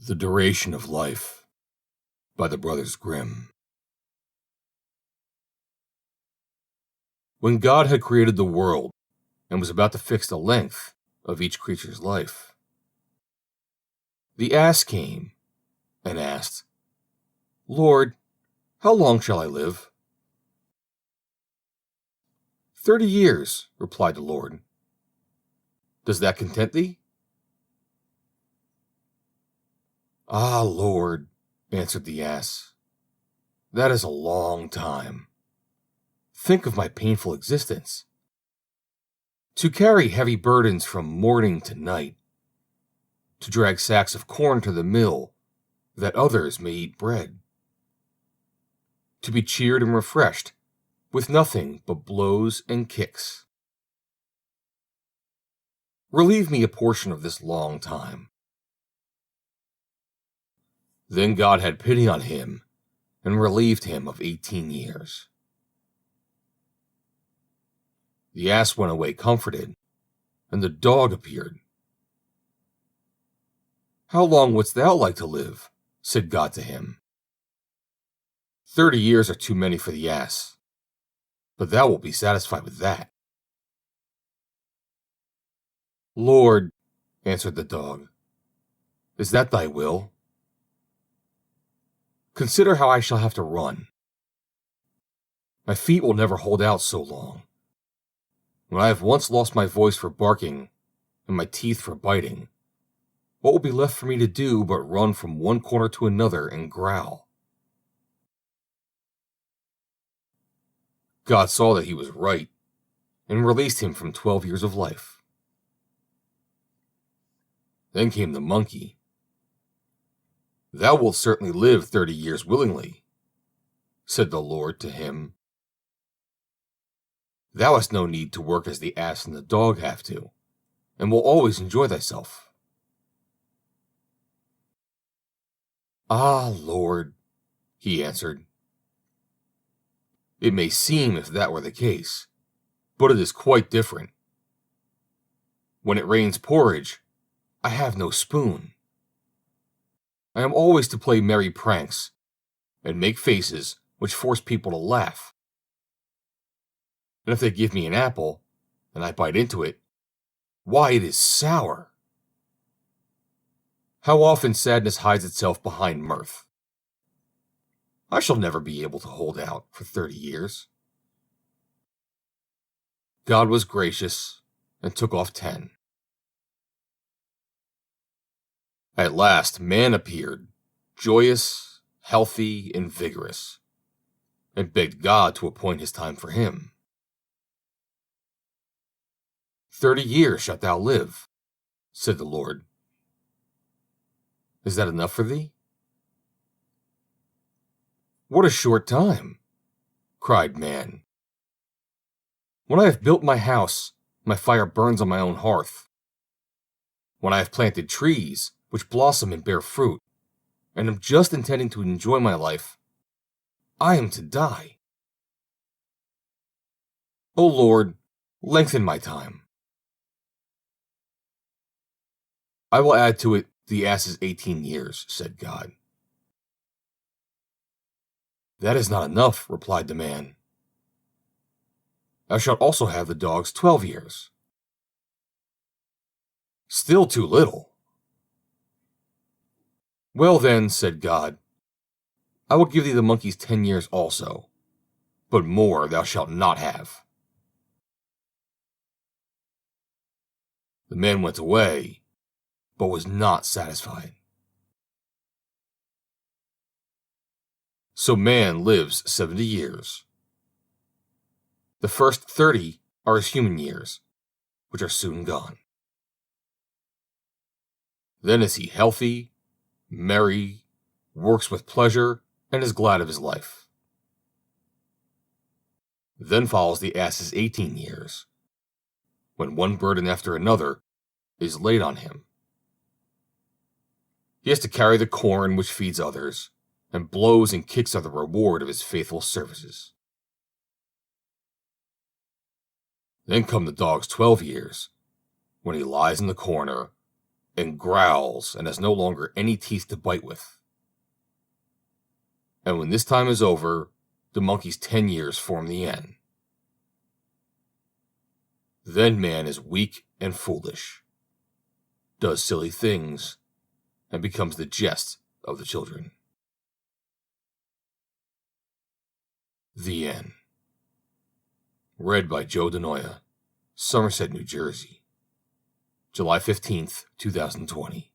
The Duration of Life by the Brothers Grimm. When God had created the world and was about to fix the length of each creature's life, the ass came and asked, "Lord, how long shall I live?" 30 years, replied the Lord. Does that content thee? Ah, Lord, answered the ass, that is a long time. Think of my painful existence. To carry heavy burdens from morning to night, to drag sacks of corn to the mill that others may eat bread, to be cheered and refreshed with nothing but blows and kicks. Relieve me a portion of this long time. Then God had pity on him and relieved him of 18 years. The ass went away comforted, and the dog appeared. "How long wouldst thou like to live?" said God to him. 30 years are too many for the ass, but thou wilt be satisfied with that. "Lord," answered the dog, "is that thy will? Consider how I shall have to run. My feet will never hold out so long. When I have once lost my voice for barking and my teeth for biting, what will be left for me to do but run from one corner to another and growl?" God saw that he was right and released him from 12 years of life. Then came the monkey. "Thou wilt certainly live 30 years willingly," said the Lord to him. "Thou hast no need to work as the ass and the dog have to, and will always enjoy thyself." "Ah, Lord," he answered, "it may seem if that were the case, but it is quite different. When it rains porridge, I have no spoon. I am always to play merry pranks and make faces which force people to laugh. And if they give me an apple and I bite into it, why, it is sour. How often sadness hides itself behind mirth. I shall never be able to hold out for 30 years. God was gracious and took off 10. At last, man appeared, joyous, healthy, and vigorous, and begged God to appoint his time for him. 30 years shalt thou live, said the Lord. Is that enough for thee? What a short time, cried man. When I have built my house, my fire burns on my own hearth. When I have planted trees, which blossom and bear fruit, and am just intending to enjoy my life, I am to die. O Lord, lengthen my time. I will add to it the ass's 18 years, said God. That is not enough, replied the man. Thou shalt also have the dog's 12 years. Still too little. Well then, said God, I will give thee the monkey's 10 years also, but more thou shalt not have. The man went away, but was not satisfied. So man lives 70 years. The first 30 are his human years, which are soon gone. Then is he healthy, merry, works with pleasure, and is glad of his life. Then follows the ass's 18 years, when one burden after another is laid on him. He has to carry the corn which feeds others, and blows and kicks are the reward of his faithful services. Then come the dog's 12 years, when he lies in the corner, and growls and has no longer any teeth to bite with. And when this time is over, the monkey's 10 years form the end. Then man is weak and foolish, does silly things, and becomes the jest of the children. The end. Read by Joe DeNoia, Somerset, New Jersey, July 15th, 2020.